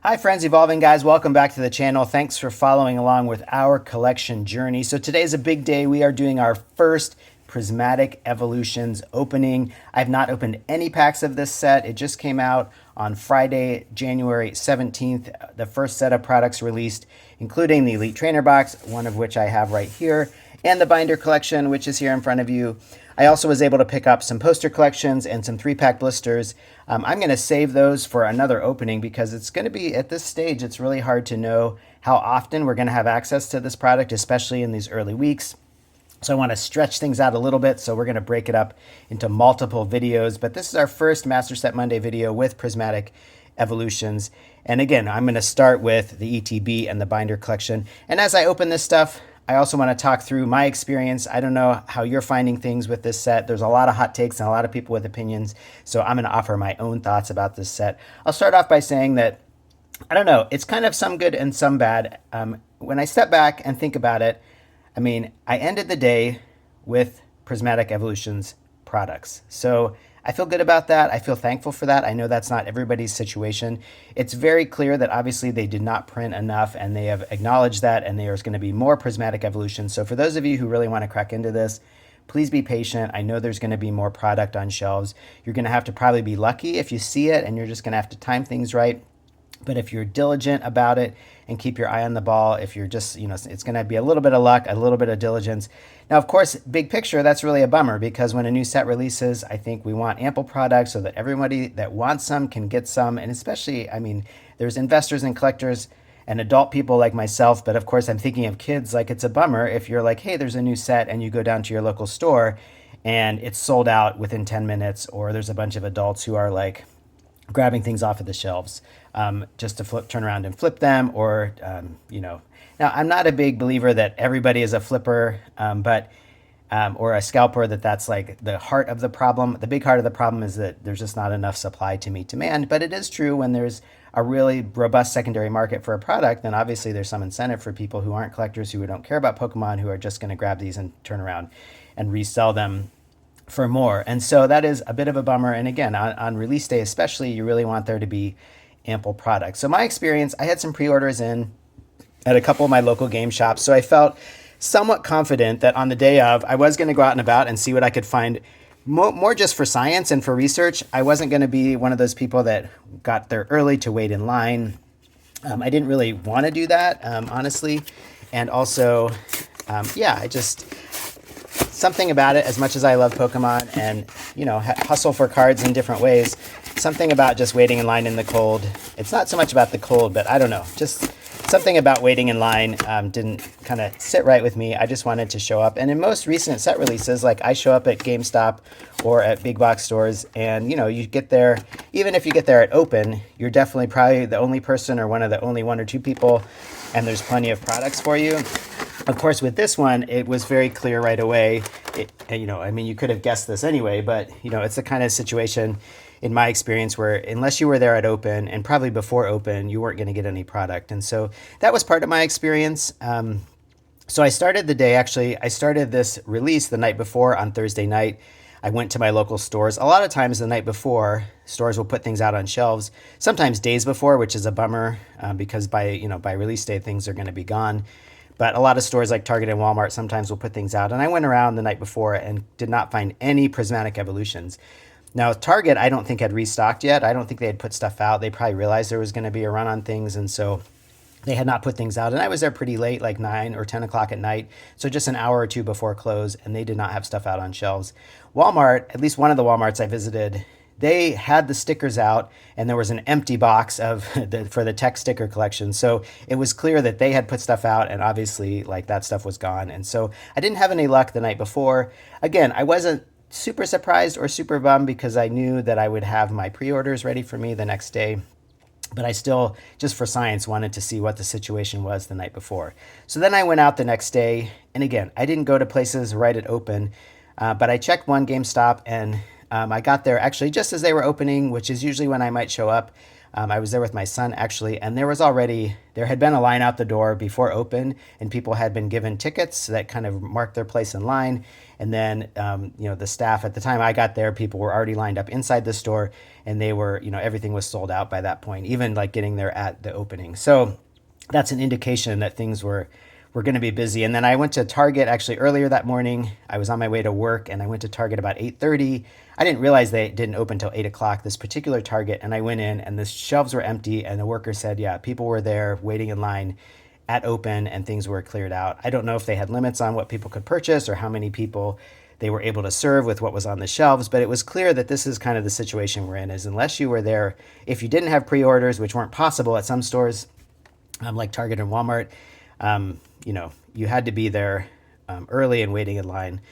Hi friends, Evolving guys, welcome back to the channel. Thanks for following along with our collection journey. So today's a big day. We are doing our first Prismatic Evolutions opening. I've not opened any packs of this set. It just came out on Friday, January 17th. The first set of products released, including the Elite Trainer box, one of which I have right here, and the binder collection, which is here in front of you. I also was able to pick up some poster collections and some 3-pack blisters. I'm going to save those for another opening because it's going to be, at this stage, it's really hard to know how often we're going to have access to this product, especially in these early weeks. So I want to stretch things out a little bit, so we're going to break it up into multiple videos. But this is our first Master Set Monday video with Prismatic Evolutions. And again, I'm going to start with the ETB and the binder collection. And as I open this stuff, I also want to talk through my experience. I don't know how you're finding things with this set. There's a lot of hot takes and a lot of people with opinions. So I'm going to offer my own thoughts about this set. I'll start off by saying that, I don't know, it's kind of some good and some bad. When I step back and think about it, I mean, I ended the day with Prismatic Evolutions products. So I feel good about that. I feel thankful for that. I know that's not everybody's situation. It's very clear that obviously they did not print enough, and they have acknowledged that, and there's going to be more Prismatic Evolutions. So for those of you who really want to crack into this, please be patient. I know there's going to be more product on shelves. You're going to have to probably be lucky if you see it, and you're just going to have to time things right. But if you're diligent about it and keep your eye on the ball, if you're just, it's going to be a little bit of luck, a little bit of diligence. Now, of course, big picture, that's really a bummer because when a new set releases, I think we want ample product so that everybody that wants some can get some. And especially, I mean, there's investors and collectors and adult people like myself. But of course, I'm thinking of kids. Like, it's a bummer if you're like, hey, there's a new set, and you go down to your local store and it's sold out within 10 minutes, or there's a bunch of adults who are like grabbing things off of the shelves just to turn around and flip them, or, Now, I'm not a big believer that everybody is a flipper, or a scalper, that's like the heart of the problem. The big heart of the problem is that there's just not enough supply to meet demand. But it is true, when there's a really robust secondary market for a product, then obviously there's some incentive for people who aren't collectors, who don't care about Pokemon, who are just going to grab these and turn around and resell them for more. And so that is a bit of a bummer. And again, on release day especially, you really want there to be ample product. So my experience, I had some pre-orders in at a couple of my local game shops. So I felt somewhat confident that on the day of, I was going to go out and about and see what I could find, more just for science and for research. I wasn't going to be one of those people that got there early to wait in line. I didn't really want to do that, honestly. And also, I just, something about it, as much as I love Pokemon and, hustle for cards in different ways, something about just waiting in line in the cold. It's not so much about the cold, but I don't know, just something about waiting in line didn't kind of sit right with me. I just wanted to show up. And in most recent set releases, like, I show up at GameStop or at big box stores, and, you get there, even if you get there at open, you're definitely probably the only person or one of the only 1 or 2 people, and there's plenty of products for you. Of course, with this one, it was very clear right away. You could have guessed this anyway, but, it's the kind of situation, in my experience, where unless you were there at open, and probably before open, you weren't going to get any product. And so that was part of my experience. So I started the day, I started this release the night before on Thursday night. I went to my local stores. A lot of times the night before, stores will put things out on shelves, sometimes days before, which is a bummer because by release day, things are going to be gone. But a lot of stores like Target and Walmart sometimes will put things out. And I went around the night before and did not find any Prismatic Evolutions. Now, Target, I don't think had restocked yet. I don't think they had put stuff out. They probably realized there was going to be a run on things, and so they had not put things out. And I was there pretty late, like 9 or 10 o'clock at night, so just an hour or two before close, and they did not have stuff out on shelves. Walmart, at least one of the Walmarts I visited, they had the stickers out, and there was an empty box for the tech sticker collection. So it was clear that they had put stuff out, and obviously, that stuff was gone. And so I didn't have any luck the night before. Again, I wasn't super surprised or super bummed because I knew that I would have my pre-orders ready for me the next day. But I still, just for science, wanted to see what the situation was the night before. So then I went out the next day, and again, I didn't go to places right at open, but I checked one GameStop, and I got there actually just as they were opening, which is usually when I might show up. I was there with my son actually, and there had been a line out the door before open, and people had been given tickets that kind of marked their place in line. And then, the staff at the time I got there, people were already lined up inside the store, and they were, everything was sold out by that point, even like getting there at the opening. So that's an indication that things were going to be busy. And then I went to Target actually earlier that morning. I was on my way to work, and I went to Target about 8:30. I didn't realize they didn't open until 8 o'clock, this particular Target. And I went in, and the shelves were empty. And the worker said, yeah, people were there waiting in line at open, and things were cleared out. I don't know if they had limits on what people could purchase or how many people they were able to serve with what was on the shelves. But it was clear that this is kind of the situation we're in, is unless you were there, if you didn't have pre-orders, which weren't possible at some stores, like Target and Walmart, you had to be there early and waiting in line.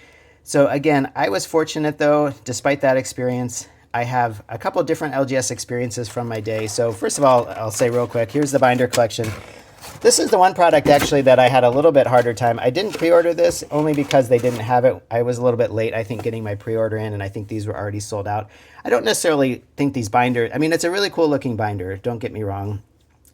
So again, I was fortunate though, despite that experience. I have a couple different LGS experiences from my day. So first of all, I'll say real quick, here's the binder collection. This is the one product actually that I had a little bit harder time. I didn't pre-order this only because they didn't have it. I was a little bit late, I think, getting my pre-order in, and I think these were already sold out. I don't necessarily think these binders, it's a really cool looking binder, don't get me wrong.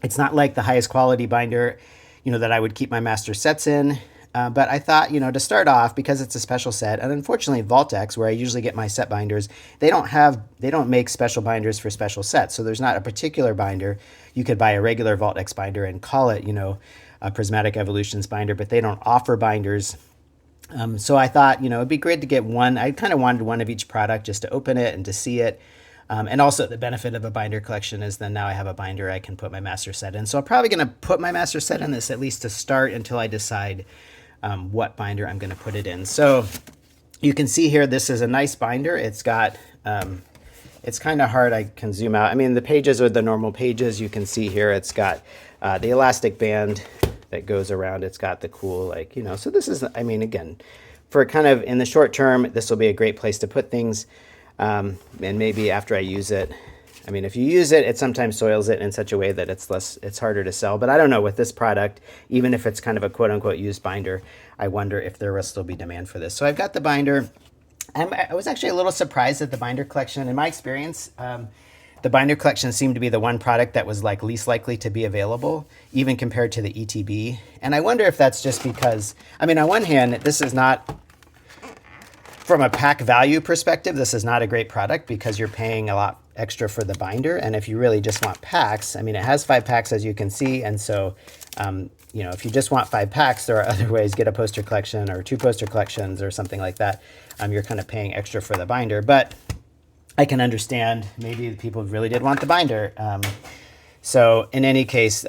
It's not like the highest quality binder, that I would keep my master sets in. But I thought, to start off, because it's a special set, and unfortunately Vault-X, where I usually get my set binders, they don't make special binders for special sets. So there's not a particular binder. You could buy a regular Vault-X binder and call it, a Prismatic Evolutions binder, but they don't offer binders. So I thought, it'd be great to get one. I kind of wanted one of each product just to open it and to see it. And also the benefit of a binder collection is then now I have a binder I can put my master set in. So I'm probably going to put my master set in this at least to start until I decide what binder I'm going to put it in. So you can see here, this is a nice binder. It's got, it's kind of hard. I can zoom out. The pages are the normal pages. You can see here, it's got the elastic band that goes around. It's got the cool, so this is, again, for kind of in the short term, this will be a great place to put things. And maybe after I use it, if you use it, it sometimes soils it in such a way that it's harder to sell. But I don't know, with this product, even if it's kind of a quote unquote used binder, I wonder if there will still be demand for this. So I've got the binder. I was actually a little surprised at the binder collection. In my experience, the binder collection seemed to be the one product that was least likely to be available, even compared to the ETB. And I wonder if that's just because, on one hand, this is not, from a pack value perspective, this is not a great product because you're paying a lot extra for the binder. And if you really just want packs, it has 5 packs, as you can see. And so, if you just want 5 packs, there are other ways. Get a poster collection or 2 poster collections or something like that. You're kind of paying extra for the binder. But I can understand maybe people really did want the binder. So in any case,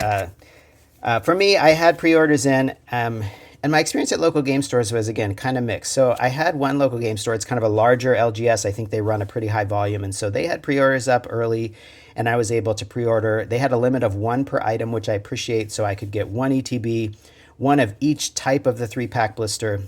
for me, I had pre-orders in. And my experience at local game stores was, again, kind of mixed. So I had one local game store. It's kind of a larger LGS. I think they run a pretty high volume. And so they had pre-orders up early, and I was able to pre-order. They had a limit of 1 per item, which I appreciate. So I could get 1 ETB, 1 of each type of the 3-pack blister,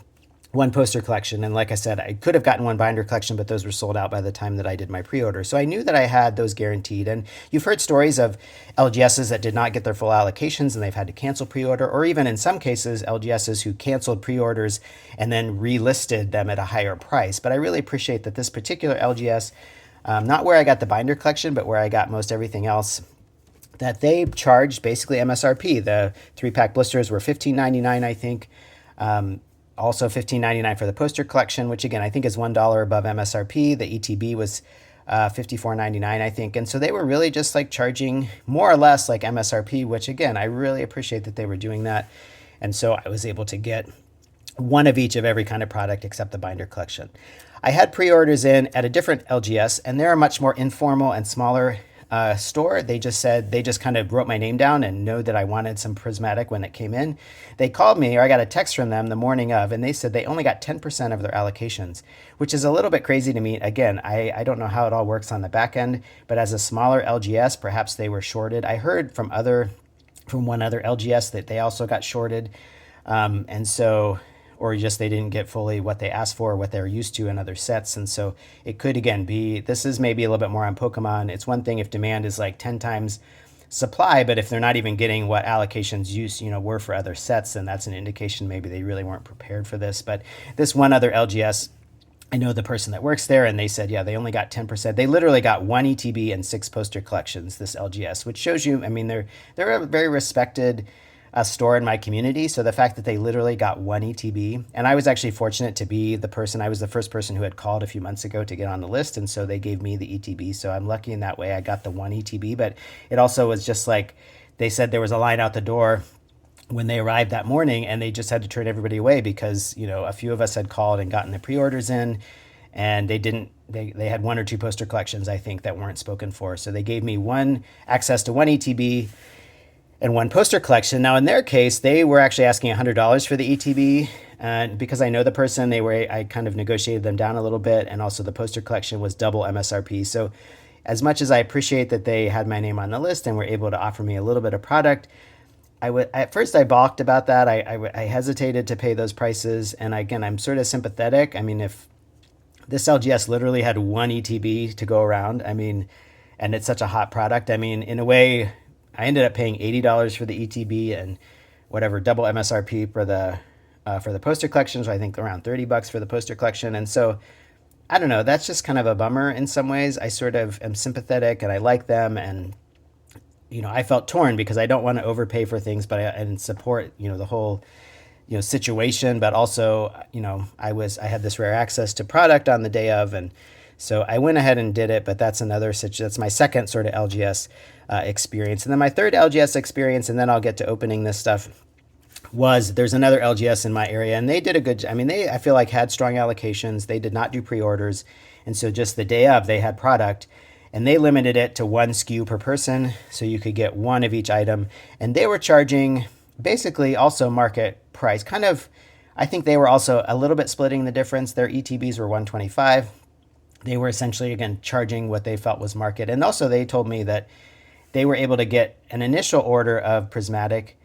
1 poster collection. And like I said, I could have gotten 1 binder collection, but those were sold out by the time that I did my pre-order. So I knew that I had those guaranteed. And you've heard stories of LGSs that did not get their full allocations and they've had to cancel pre-order, or even in some cases, LGSs who canceled pre-orders and then relisted them at a higher price. But I really appreciate that this particular LGS, not where I got the binder collection, but where I got most everything else, that they charged basically MSRP. The 3-pack blisters were $15.99, I think. Also $15.99 for the poster collection, which again, I think is $1 above MSRP. The ETB was $54.99, I think. And so they were really just charging more or less like MSRP, which again, I really appreciate that they were doing that. And so I was able to get 1 of each of every kind of product except the binder collection. I had pre-orders in at a different LGS, and they're a much more informal and smaller store. They just kind of wrote my name down and know that I wanted some Prismatic when it came in. They called me, or I got a text from them the morning of, and they said they only got 10% of their allocations, which is a little bit crazy to me. Again, I don't know how it all works on the back end, but as a smaller LGS, perhaps they were shorted. I heard from one other LGS that they also got shorted. And so, or just they didn't get fully what they asked for, what they're used to in other sets. And so it could, again, be, this is maybe a little bit more on Pokemon. It's one thing if demand is 10 times supply, but if they're not even getting what allocations were for other sets, then that's an indication maybe they really weren't prepared for this. But this one other LGS I know the person that works there, and they said, yeah, they only got 10%. They literally got one ETB and 6 poster collections, this LGS, which shows you, I mean, they're a very respected store in my community. So the fact that they literally got one ETB, and I was actually fortunate to be the person, I was the first person who had called a few months ago to get on the list. And so they gave me the ETB. So I'm lucky in that way. I got the one ETB, but it also was just like, they said there was a line out the door when they arrived that morning, and they just had to turn everybody away because, you know, a few of us had called and gotten the pre-orders in, and they had 1 or 2 poster collections, I think, that weren't spoken for. So they gave me access to one ETB and 1 poster collection. Now in their case, they were actually asking $100 for the ETB. And because I know the person, I kind of negotiated them down a little bit. And also the poster collection was double MSRP. So as much as I appreciate that they had my name on the list and were able to offer me a little bit of product, at first I balked about that. I hesitated to pay those prices. And again, I'm sort of sympathetic. I mean, if this LGS literally had 1 ETB to go around, I mean, and it's such a hot product, I mean, in a way, I ended up paying $80 for the ETB and whatever, double MSRP for the poster collection. So I think around $30 for the poster collection. And so I don't know, that's just kind of a bummer in some ways. I sort of am sympathetic and I like them, and you know, I felt torn because I don't want to overpay for things, and support, you know, the whole, you know, situation, but also, you know, I had this rare access to product on the day of, and so I went ahead and did it. But that's that's my second sort of LGS experience. And then my third LGS experience, and then I'll get to opening this stuff, there's another LGS in my area, and they did a good, I mean, I feel like had strong allocations. They did not do pre-orders. And so just the day of, they had product, and they limited it to 1 SKU per person. So you could get 1 of each item, and they were charging basically also market price. Kind of, I think they were also a little bit splitting the difference. Their ETBs were 125. They were essentially, again, charging what they felt was market. And also they told me that they were able to get an initial order of Prismatic,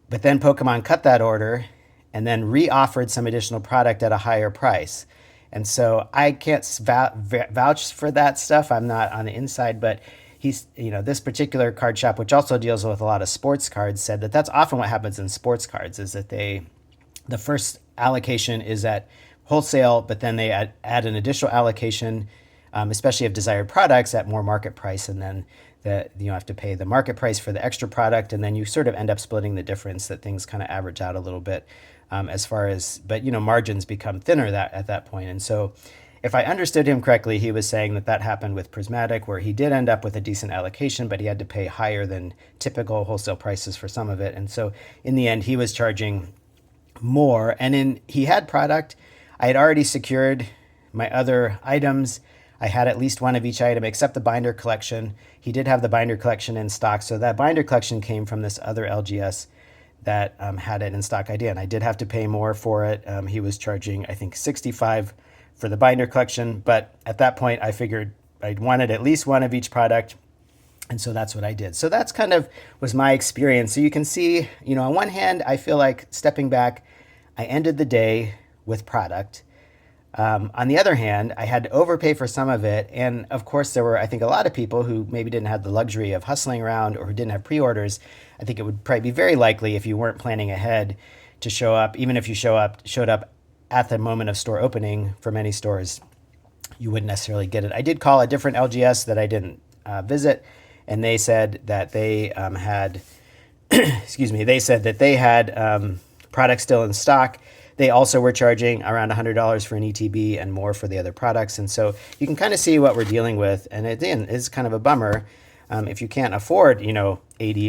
but then Pokemon cut that order and then re-offered some additional product at a higher price. And so I can't vouch for that stuff. I'm not on the inside, but this particular card shop, which also deals with a lot of sports cards, said that that's often what happens in sports cards, is that the first allocation is at wholesale, but then they add an additional allocation, especially of desired products, at more market price, and then you have to pay the market price for the extra product, and then you sort of end up splitting the difference, that things kind of average out a little bit but margins become thinner at that point. And so if I understood him correctly, he was saying that happened with Prismatic, where he did end up with a decent allocation, but he had to pay higher than typical wholesale prices for some of it. And so in the end, he was charging more. And he had product. I had already secured my other items. I had at least 1 of each item except the binder collection. He did have the binder collection in stock. So that binder collection came from this other LGS that had it in stock idea. And I did have to pay more for it. He was charging, I think, $65 for the binder collection. But at that point, I figured I wanted at least 1 of each product. And so that's what I did. So that's kind of was my experience. So you can see, on one hand, I feel like stepping back, I ended the day with product. On the other hand, I had to overpay for some of it. And of course, there were, I think, a lot of people who maybe didn't have the luxury of hustling around or who didn't have pre-orders. I think it would probably be very likely, if you weren't planning ahead, to show up. Even if you showed up at the moment of store opening, for many stores, you wouldn't necessarily get it. I did call a different LGS that I didn't visit, and they said that they had, they said that they had products still in stock. They also were charging around $100 for an ETB and more for the other products. And so you can kind of see what we're dealing with. And again, it's kind of a bummer. If you can't afford, $80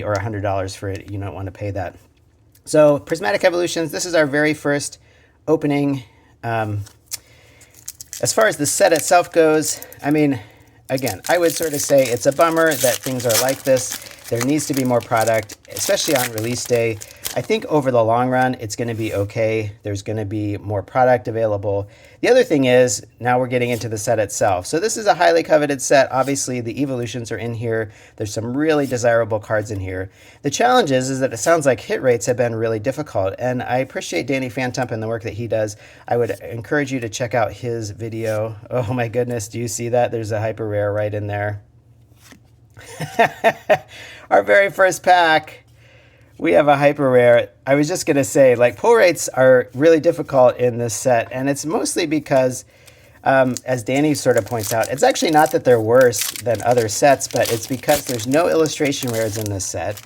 or $100 for it, you don't want to pay that. So Prismatic Evolutions, this is our very first opening. As far as the set itself goes, I mean, again, I would sort of say it's a bummer that things are like this. There needs to be more product, especially on release day. I think over the long run, it's going to be okay. There's going to be more product available. The other thing is, now we're getting into the set itself. So this is a highly coveted set. Obviously, the evolutions are in here. There's some really desirable cards in here. The challenge is that it sounds like hit rates have been really difficult. And I appreciate Danny Fantump and the work that he does. I would encourage you to check out his video. Oh my goodness, do you see that? There's a hyper rare right in there. Our very first pack. We have a hyper rare. I was just going to say, pull rates are really difficult in this set, and it's mostly because as Danny sort of points out, it's actually not that they're worse than other sets, but it's because there's no illustration rares in this set.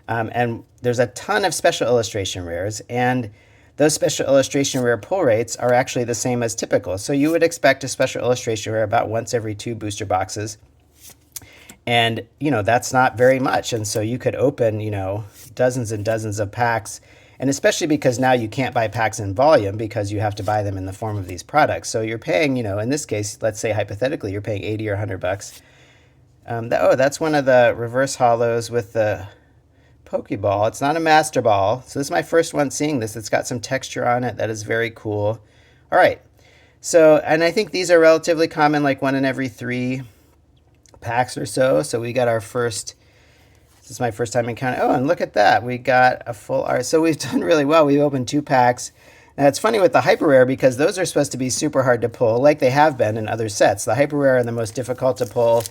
And there's a ton of special illustration rares, and those special illustration rare pull rates are actually the same as typical. So you would expect a special illustration rare about once every 2 booster boxes. And, you know, that's not very much. And so you could open, you know, dozens and dozens of packs. And especially because now you can't buy packs in volume because you have to buy them in the form of these products. So you're paying, you know, in this case, let's say hypothetically, you're paying 80 or 100 bucks. That's one of the reverse holos with the Pokeball. It's not a Master Ball. So this is my first one seeing this. It's got some texture on it. That is very cool. All right. So, and I think these are relatively common, like 1 in every 3 packs or so. So we got our first, this is my first time encountering, oh, and look at that. We got a full art. So we've done really well. We've opened 2 packs. Now it's funny with the hyper rare because those are supposed to be super hard to pull like they have been in other sets. The hyper rare are the most difficult to pull.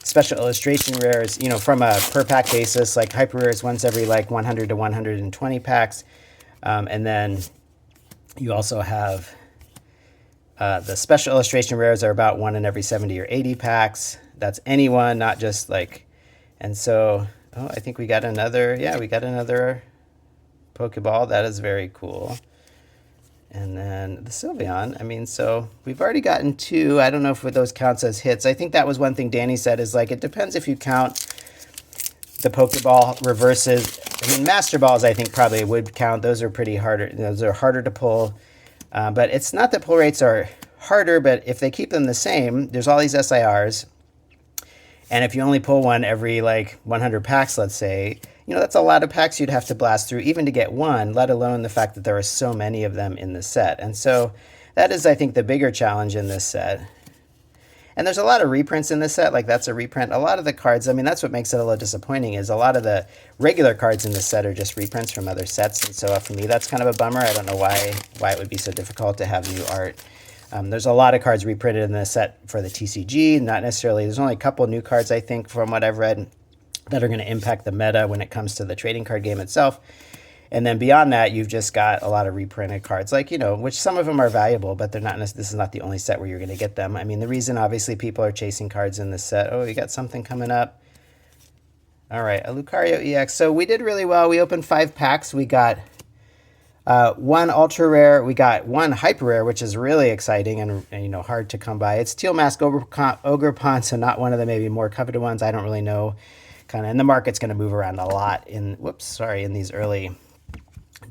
Special illustration rares, you know, from a per pack basis, like hyper rares once every like 100 to 120 packs. And then you also have the special illustration rares are about 1 in every 70 or 80 packs. That's anyone, not just like, and so, oh, I think we got another, yeah, we got another Pokeball. That is very cool. And then the Sylveon, I mean, so we've already gotten 2. I don't know if those counts as hits. I think that was one thing Danny said is like, it depends if you count the Pokeball reverses. I mean, Master Balls, I think probably would count. Those are pretty harder. Those are harder to pull. But it's not that pull rates are harder, but if they keep them the same, there's all these SIRs. And if you only pull one every like 100 packs, let's say, you know, that's a lot of packs you'd have to blast through even to get one, let alone the fact that there are so many of them in the set. And so that is, I think, the bigger challenge in this set. And there's a lot of reprints in this set, like that's a reprint. A lot of the cards, I mean, that's what makes it a little disappointing is a lot of the regular cards in this set are just reprints from other sets. And so for me, that's kind of a bummer. I don't know why it would be so difficult to have new art. There's a lot of cards reprinted in this set for the TCG, not necessarily. There's only a couple new cards, I think, from what I've read, that are going to impact the meta when it comes to the trading card game itself. And then beyond that, you've just got a lot of reprinted cards, like, you know, which some of them are valuable, but they're not. This is not the only set where you're going to get them. I mean, the reason, obviously, people are chasing cards in this set. Oh, you got something coming up. All right, a Lucario EX. So we did really well. We opened 5 packs. We got 1 ultra rare. We got 1 hyper rare, which is really exciting and you know, hard to come by. It's Teal Mask Ogerpon, so not one of the maybe more coveted ones. I don't really know. Kind of, and the market's going to move around a lot in these early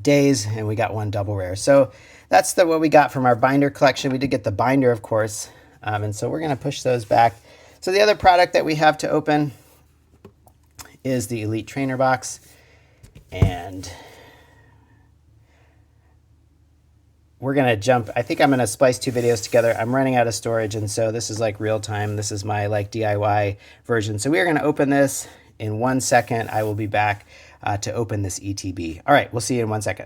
days, and we got 1 double rare. So that's what we got from our binder collection. We did get the binder, of course, and so we're going to push those back. So the other product that we have to open is the Elite Trainer box, and we're going to jump. I think I'm going to splice 2 videos together. I'm running out of storage, and so this is like real time. This is my like DIY version. So we are going to open this in 1 second. I will be back to open this ETB. All right, we'll see you in 1 second.